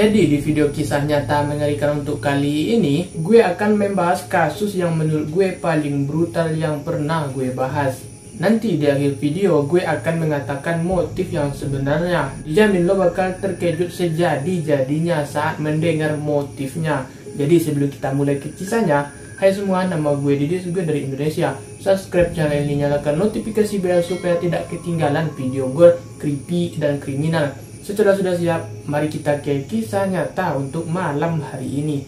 Jadi di video kisah nyata mengerikan untuk kali ini, gue akan membahas kasus yang menurut gue paling brutal yang pernah gue bahas. Nanti di akhir video gue akan mengatakan motif yang sebenarnya. Dijamin lo bakal terkejut sejadi-jadinya saat mendengar motifnya. Jadi sebelum kita mulai ke kisahnya, hai semua, nama gue Didis, gue dari Indonesia. Subscribe channel ini, nyalakan notifikasi bel supaya tidak ketinggalan video gue creepy dan kriminal. Setelah sudah siap, mari kita ke kisah nyata untuk malam hari ini.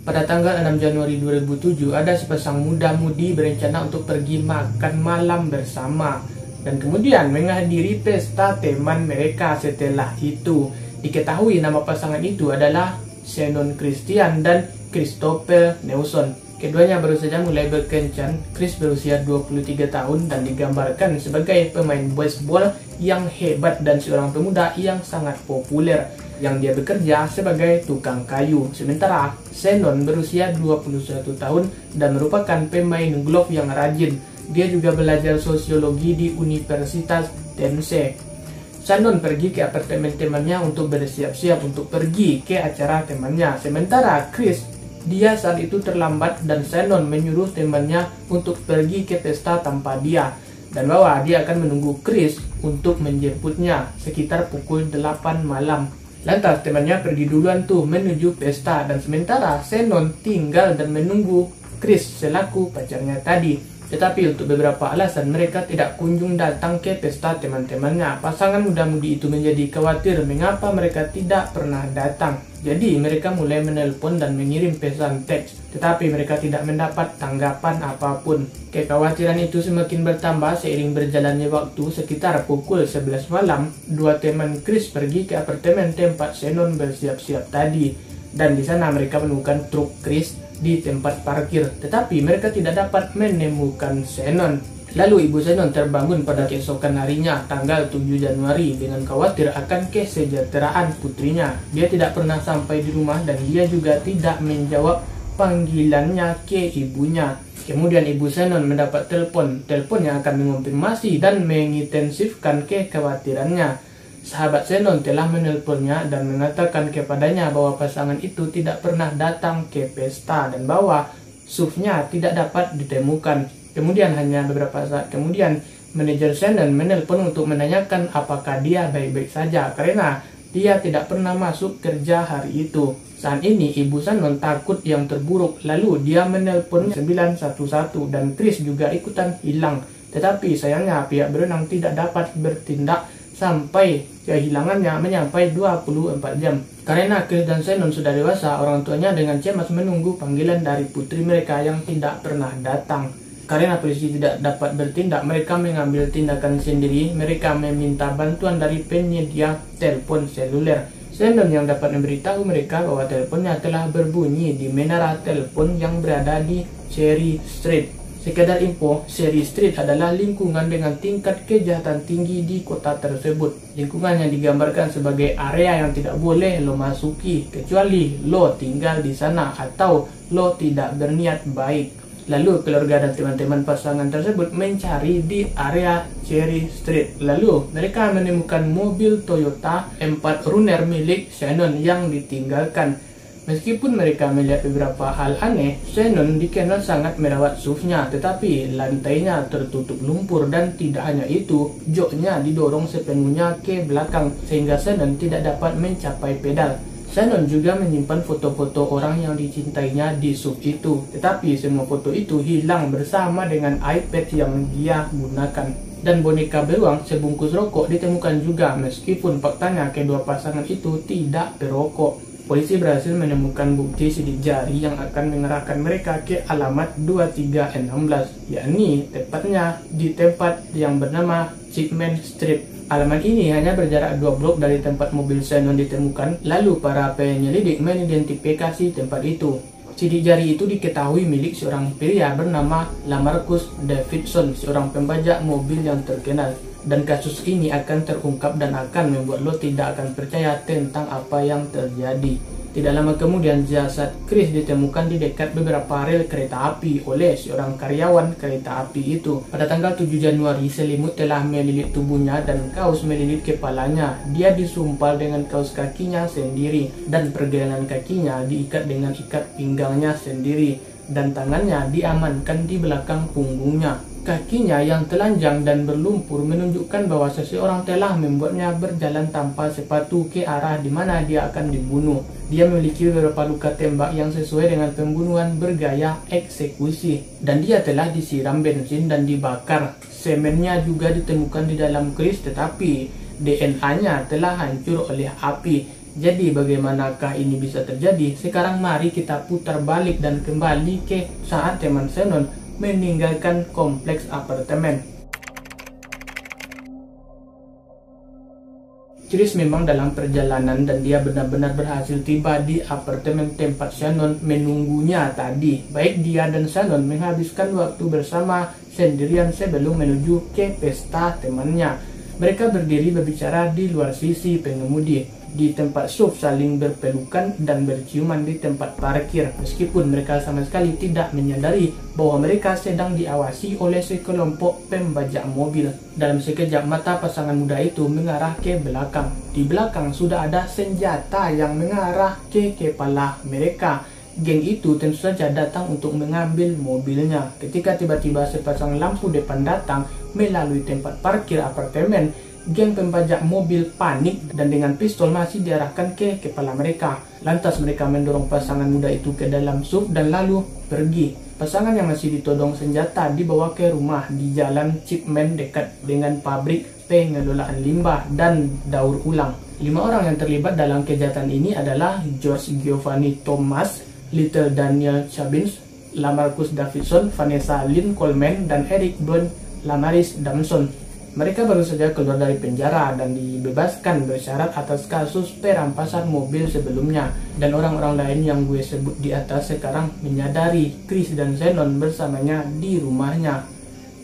Pada tanggal 6 Januari 2007, ada sepasang muda-mudi berencana untuk pergi makan malam bersama dan kemudian menghadiri pesta teman mereka. Setelah itu, diketahui nama pasangan itu adalah Shannon Christian dan Christopher Newson. Keduanya baru saja mulai berkencan. Chris berusia 23 tahun dan digambarkan sebagai pemain baseball yang hebat dan seorang pemuda yang sangat populer yang dia bekerja sebagai tukang kayu. Sementara Shannon berusia 21 tahun dan merupakan pemain golf yang rajin. Dia juga belajar sosiologi di Universitas Tennessee. Shannon pergi ke apartemen temannya untuk bersiap-siap untuk pergi ke acara temannya. Sementara Chris, dia saat itu terlambat dan Shannon menyuruh temannya untuk pergi ke pesta tanpa dia dan bahwa dia akan menunggu Chris untuk menjemputnya sekitar pukul 8 malam. Lantas temannya pergi duluan tuh menuju pesta dan sementara Shannon tinggal dan menunggu Chris selaku pacarnya tadi. Tetapi untuk beberapa alasan mereka tidak kunjung datang ke pesta teman-temannya. Pasangan muda-mudi itu menjadi khawatir mengapa mereka tidak pernah datang. Jadi mereka mulai menelpon dan mengirim pesan teks, tetapi mereka tidak mendapat tanggapan apapun. Kekhawatiran itu semakin bertambah seiring berjalannya waktu. Sekitar pukul 11 malam, dua teman Chris pergi ke apartemen tempat Shannon bersiap-siap tadi. Dan di sana mereka menemukan truk Chris di tempat parkir, tetapi mereka tidak dapat menemukan Shannon. Lalu ibu Shannon terbangun pada keesokan harinya, tanggal 7 Januari, dengan khawatir akan kesejahteraan putrinya. Dia tidak pernah sampai di rumah dan dia juga tidak menjawab panggilannya ke ibunya. Kemudian ibu Shannon mendapat telepon yang akan mengonfirmasi dan mengintensifkan kekhawatirannya. Sahabat Shannon telah menelponnya dan mengatakan kepadanya bahwa pasangan itu tidak pernah datang ke pesta dan bahwa SUV-nya tidak dapat ditemukan. Kemudian hanya beberapa saat kemudian, manajer Shannon menelpon untuk menanyakan apakah dia baik-baik saja karena dia tidak pernah masuk kerja hari itu. Saat ini ibu Shannon takut yang terburuk, lalu dia menelpon 911 dan Chris juga ikutan hilang. Tetapi sayangnya pihak berenang tidak dapat bertindak sampai kehilangannya menyampai 24 jam. Karena Chris dan Shannon sudah dewasa, orang tuanya dengan cemas menunggu panggilan dari putri mereka yang tidak pernah datang. Karena polisi tidak dapat bertindak, mereka mengambil tindakan sendiri. Mereka meminta bantuan dari penyedia telepon seluler. Shannon yang dapat memberitahu mereka bahwa teleponnya telah berbunyi di menara telepon yang berada di Cherry Street. Sekedar info, Cherry Street adalah lingkungan dengan tingkat kejahatan tinggi di kota tersebut. Lingkungan yang digambarkan sebagai area yang tidak boleh lo masuki kecuali lo tinggal di sana atau lo tidak berniat baik. Lalu keluarga dan teman-teman pasangan tersebut mencari di area Cherry Street. Lalu mereka menemukan mobil Toyota 4 Runner milik Shannon yang ditinggalkan. Meskipun mereka melihat beberapa hal aneh, Shannon dikenal sangat merawat SUV-nya, tetapi lantainya tertutup lumpur dan tidak hanya itu, joknya didorong sepenuhnya ke belakang sehingga Shannon tidak dapat mencapai pedal. Shannon juga menyimpan foto-foto orang yang dicintainya di SUV itu, tetapi semua foto itu hilang bersama dengan iPad yang dia gunakan. Dan boneka beruang sebungkus rokok ditemukan juga, meskipun faktanya kedua pasangan itu tidak perokok. Polisi berhasil menemukan bukti sidik jari yang akan mengarahkan mereka ke alamat 2316, yakni tepatnya di tempat yang bernama Chipman Street. Alamat ini hanya berjarak 2 blok dari tempat mobil Shannon ditemukan, lalu para penyelidik mengidentifikasi tempat itu. Sidik jari itu diketahui milik seorang pria bernama Lamarcus Davidson, seorang pembajak mobil yang terkenal. Dan kasus ini akan terungkap dan akan membuat lo tidak akan percaya tentang apa yang terjadi. Tidak lama kemudian jasad Chris ditemukan di dekat beberapa rel kereta api oleh seorang karyawan kereta api itu. Pada tanggal 7 Januari, selimut telah melilit tubuhnya dan kaos melilit kepalanya. Dia disumpal dengan kaos kakinya sendiri dan pergelangan kakinya diikat dengan ikat pinggangnya sendiri dan tangannya diamankan di belakang punggungnya. Kakinya yang telanjang dan berlumpur menunjukkan bahwa seseorang telah membuatnya berjalan tanpa sepatu ke arah di mana dia akan dibunuh. Dia memiliki beberapa luka tembak yang sesuai dengan pembunuhan bergaya eksekusi. Dan dia telah disiram bensin dan dibakar. Semennya juga ditemukan di dalam Chris, tetapi DNA-nya telah hancur oleh api. Jadi bagaimanakah ini bisa terjadi? Sekarang mari kita putar balik dan kembali ke saat teman Shannon meninggalkan kompleks apartemen. Chris memang dalam perjalanan dan dia benar-benar berhasil tiba di apartemen tempat Shannon menunggunya tadi. Baik dia dan Shannon menghabiskan waktu bersama sendirian sebelum menuju ke pesta temannya. Mereka berdiri berbicara di luar sisi pengemudi. Di tempat sub saling berpelukan dan berciuman di tempat parkir, meskipun mereka sama sekali tidak menyadari bahwa mereka sedang diawasi oleh sekelompok pembajak mobil. Dalam sekejap mata pasangan muda itu mengarah ke belakang. Di belakang sudah ada senjata yang mengarah ke kepala mereka. Geng itu tentu saja datang untuk mengambil mobilnya. Ketika tiba-tiba sepasang lampu depan datang melalui tempat parkir apartemen, geng pembajak mobil panik dan dengan pistol masih diarahkan ke kepala mereka. Lantas mereka mendorong pasangan muda itu ke dalam sub dan lalu pergi. Pasangan yang masih ditodong senjata dibawa ke rumah di jalan Chipman dekat dengan pabrik pengelolaan limbah dan daur ulang. 5 orang yang terlibat dalam kejahatan ini adalah George Giovanni Thomas, Little Daniel Chabins, Lamarcus Davidson, Vanessa Lynn Coleman, dan Eric Brown Lamaris Damson. Mereka baru saja keluar dari penjara dan dibebaskan bersyarat atas kasus perampasan mobil sebelumnya. Dan orang-orang lain yang gue sebut di atas sekarang menyadari Chris dan Shannon bersamanya di rumahnya.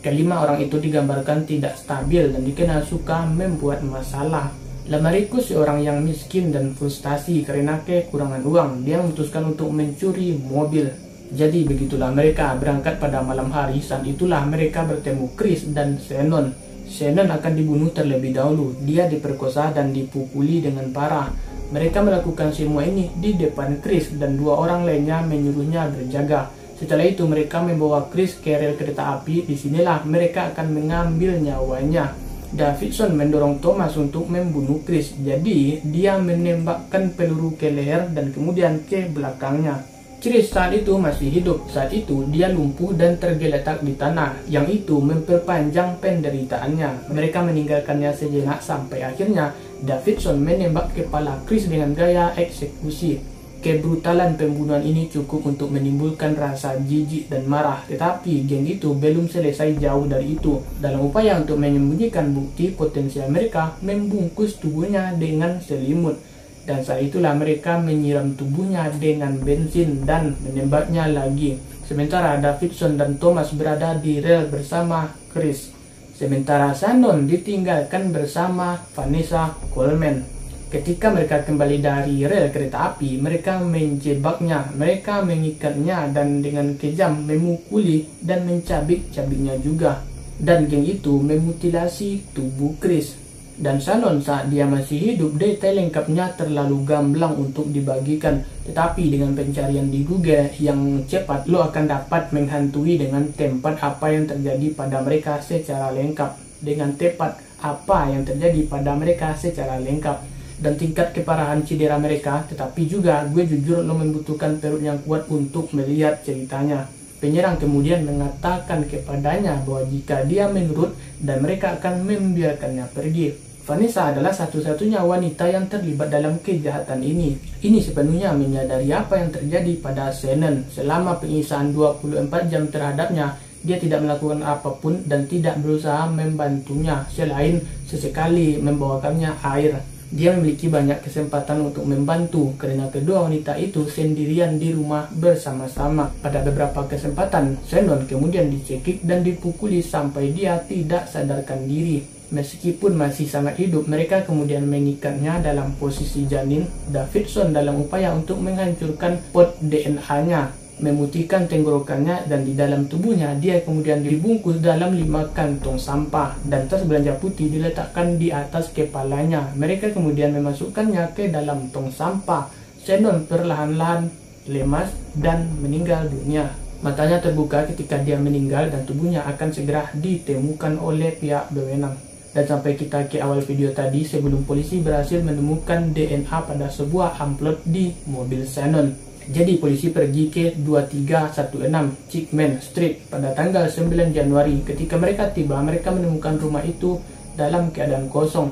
Kelima orang itu digambarkan tidak stabil dan dikenal suka membuat masalah. Lamarcus seorang yang miskin dan frustasi karena kekurangan uang. Dia memutuskan untuk mencuri mobil. Jadi begitulah mereka berangkat pada malam hari. Saat itulah mereka bertemu Chris dan Shannon. Shannon akan dibunuh terlebih dahulu. Dia diperkosa dan dipukuli dengan parah. Mereka melakukan semua ini di depan Chris dan 2 orang lainnya menyuruhnya berjaga. Setelah itu mereka membawa Chris ke rel kereta api. Disinilah mereka akan mengambil nyawanya. Davidson mendorong Thomas untuk membunuh Chris. Jadi dia menembakkan peluru ke leher dan kemudian ke belakangnya. Chris saat itu masih hidup. Saat itu dia lumpuh dan tergeletak di tanah. Yang itu memperpanjang penderitaannya. Mereka meninggalkannya sejenak sampai akhirnya Davidson menembak kepala Chris dengan gaya eksekusi. Kebrutalan pembunuhan ini cukup untuk menimbulkan rasa jijik dan marah. Tetapi geng itu belum selesai jauh dari itu. Dalam upaya untuk menyembunyikan bukti potensial mereka, membungkus tubuhnya dengan selimut. Dan saat itulah mereka menyiram tubuhnya dengan bensin dan menembaknya lagi. Sementara Davidson dan Thomas berada di rel bersama Chris. Sementara Shannon ditinggalkan bersama Vanessa Coleman. Ketika mereka kembali dari rel kereta api, mereka menjebaknya, mereka mengikatnya dan dengan kejam memukuli dan mencabik-cabiknya juga. Dan geng itu memutilasi tubuh Chris. Dan Shannon saat dia masih hidup, detail lengkapnya terlalu gamblang untuk dibagikan. Tetapi dengan pencarian di Google yang cepat, lo akan dapat menghantui dengan tempat apa yang terjadi pada mereka secara lengkap. Dengan tepat apa yang terjadi pada mereka secara lengkap. Dan tingkat keparahan cedera mereka. Tetapi juga gue jujur lo membutuhkan perut yang kuat untuk melihat ceritanya. Penyerang kemudian mengatakan kepadanya bahwa jika dia menurut dan mereka akan membiarkannya pergi. Vanessa adalah satu-satunya wanita yang terlibat dalam kejahatan ini. Ini sepenuhnya menyadari apa yang terjadi pada Shannon. Selama penyiksaan 24 jam terhadapnya, dia tidak melakukan apapun dan tidak berusaha membantunya selain sesekali membawakannya air. Dia memiliki banyak kesempatan untuk membantu karena kedua wanita itu sendirian di rumah bersama-sama. Pada beberapa kesempatan, Shannon kemudian dicekik dan dipukuli sampai dia tidak sadarkan diri. Meskipun masih sangat hidup, mereka kemudian mengikatnya dalam posisi janin Davidson dalam upaya untuk menghancurkan pot DNA-nya, memutihkan tenggorokannya, dan di dalam tubuhnya dia kemudian dibungkus dalam 5 kantong sampah dan tas belanja putih diletakkan di atas kepalanya. Mereka kemudian memasukkannya ke dalam tong sampah. Shannon perlahan-lahan lemas dan meninggal dunia. Matanya terbuka ketika dia meninggal dan tubuhnya akan segera ditemukan oleh pihak berwenang. Dan sampai kita ke awal video tadi, sebelum polisi berhasil menemukan DNA pada sebuah amplop di mobil Shannon. Jadi polisi pergi ke 2316 Chickman Street pada tanggal 9 Januari. Ketika mereka tiba, mereka menemukan rumah itu dalam keadaan kosong.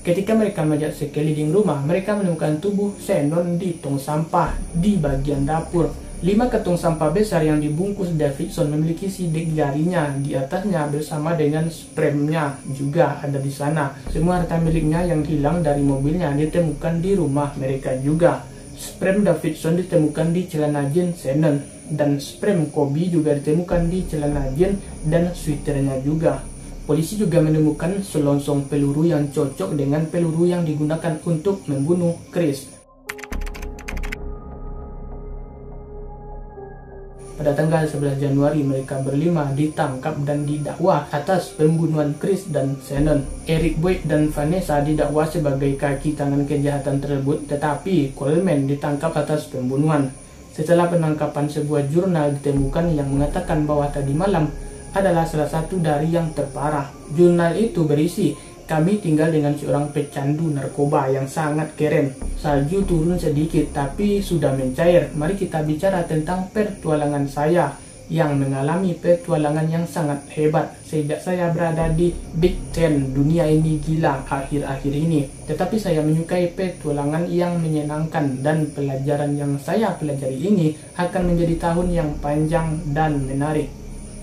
Ketika mereka melihat sekeliling rumah, mereka menemukan tubuh Shannon di tong sampah di bagian dapur. 5 ketong sampah besar yang dibungkus Davidson memiliki sidik jarinya di atasnya bersama dengan spremnya juga ada di sana. Semua harta miliknya yang hilang dari mobilnya ditemukan di rumah mereka juga. Sprem Davidson ditemukan di celana jeans Shannon dan sprem Kobe juga ditemukan di celana jeans dan sweaternya juga. Polisi juga menemukan selongsong peluru yang cocok dengan peluru yang digunakan untuk membunuh Chris. Pada tanggal 11 Januari, mereka berlima ditangkap dan didakwa atas pembunuhan Chris dan Shannon. Eric Boyd dan Vanessa didakwa sebagai kaki tangan kejahatan tersebut, tetapi Coleman ditangkap atas pembunuhan. Setelah penangkapan, sebuah jurnal ditemukan yang mengatakan bahwa tadi malam adalah salah satu dari yang terparah. Jurnal itu berisi, "Kami tinggal dengan seorang pecandu narkoba yang sangat keren. Salju turun sedikit tapi sudah mencair. Mari kita bicara tentang petualangan saya yang mengalami petualangan yang sangat hebat. Sejak saya berada di Big Ten, dunia ini gila akhir-akhir ini. Tetapi saya menyukai petualangan yang menyenangkan dan pelajaran yang saya pelajari ini akan menjadi tahun yang panjang dan menarik."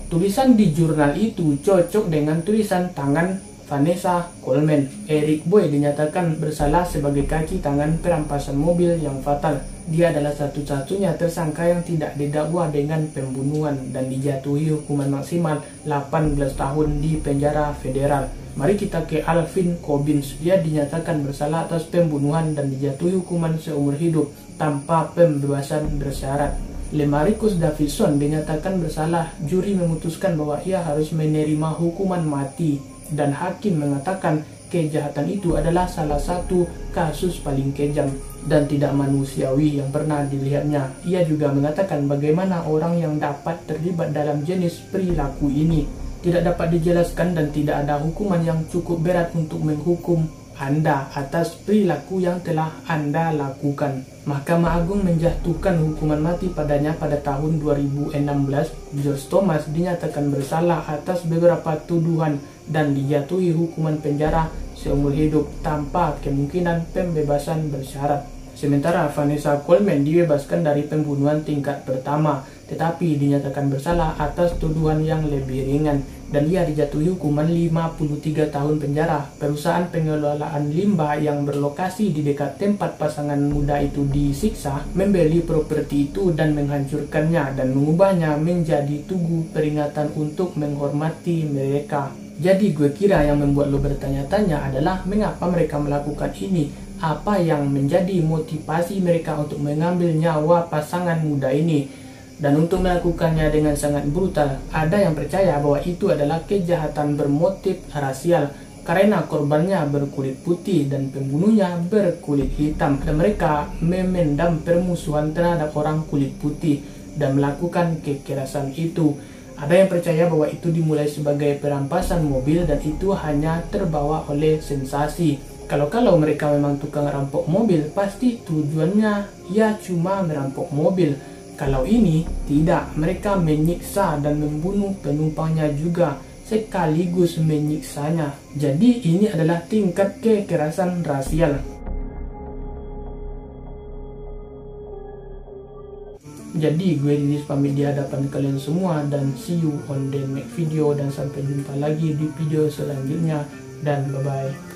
Tulisan di jurnal itu cocok dengan tulisan tangan Vanessa Coleman. Eric Boyd dinyatakan bersalah sebagai kaki tangan perampasan mobil yang fatal. Dia adalah satu-satunya tersangka yang tidak didakwa dengan pembunuhan dan dijatuhi hukuman maksimal 18 tahun di penjara federal. Mari kita ke Alvin Cobbins. Dia dinyatakan bersalah atas pembunuhan dan dijatuhi hukuman seumur hidup tanpa pembebasan bersyarat. Lemaricus Davidson dinyatakan bersalah. Juri memutuskan bahwa ia harus menerima hukuman mati dan hakim mengatakan kejahatan itu adalah salah satu kasus paling kejam dan tidak manusiawi yang pernah dilihatnya. Ia juga mengatakan bagaimana orang yang dapat terlibat dalam jenis perilaku ini tidak dapat dijelaskan dan tidak ada hukuman yang cukup berat untuk menghukum Anda atas perilaku yang telah Anda lakukan. Mahkamah Agung menjatuhkan hukuman mati padanya pada tahun 2016. George Thomas dinyatakan bersalah atas beberapa tuduhan dan dijatuhi hukuman penjara seumur hidup tanpa kemungkinan pembebasan bersyarat. Sementara Vanessa Coleman dibebaskan dari pembunuhan tingkat pertama, tetapi dinyatakan bersalah atas tuduhan yang lebih ringan dan ia dijatuhi hukuman 53 tahun penjara. Perusahaan pengelolaan limbah yang berlokasi di dekat tempat pasangan muda itu disiksa membeli properti itu dan menghancurkannya dan mengubahnya menjadi tugu peringatan untuk menghormati mereka. Jadi gue kira yang membuat lo bertanya-tanya adalah mengapa mereka melakukan ini? Apa yang menjadi motivasi mereka untuk mengambil nyawa pasangan muda ini? Dan untuk melakukannya dengan sangat brutal, ada yang percaya bahwa itu adalah kejahatan bermotif rasial karena korbannya berkulit putih dan pembunuhnya berkulit hitam, dan mereka memendam permusuhan terhadap orang kulit putih dan melakukan kekerasan itu. Ada yang percaya bahwa itu dimulai sebagai perampasan mobil dan itu hanya terbawa oleh sensasi. Kalau mereka memang tukang rampok mobil, pasti tujuannya ya cuma merampok mobil. Kalau ini tidak, mereka menyiksa dan membunuh penumpangnya juga sekaligus menyiksanya. Jadi ini adalah tingkat kekerasan rasial. Jadi gue Didis pamit di hadapan kalian semua dan see you on the next video, dan sampai jumpa lagi di video selanjutnya dan bye bye.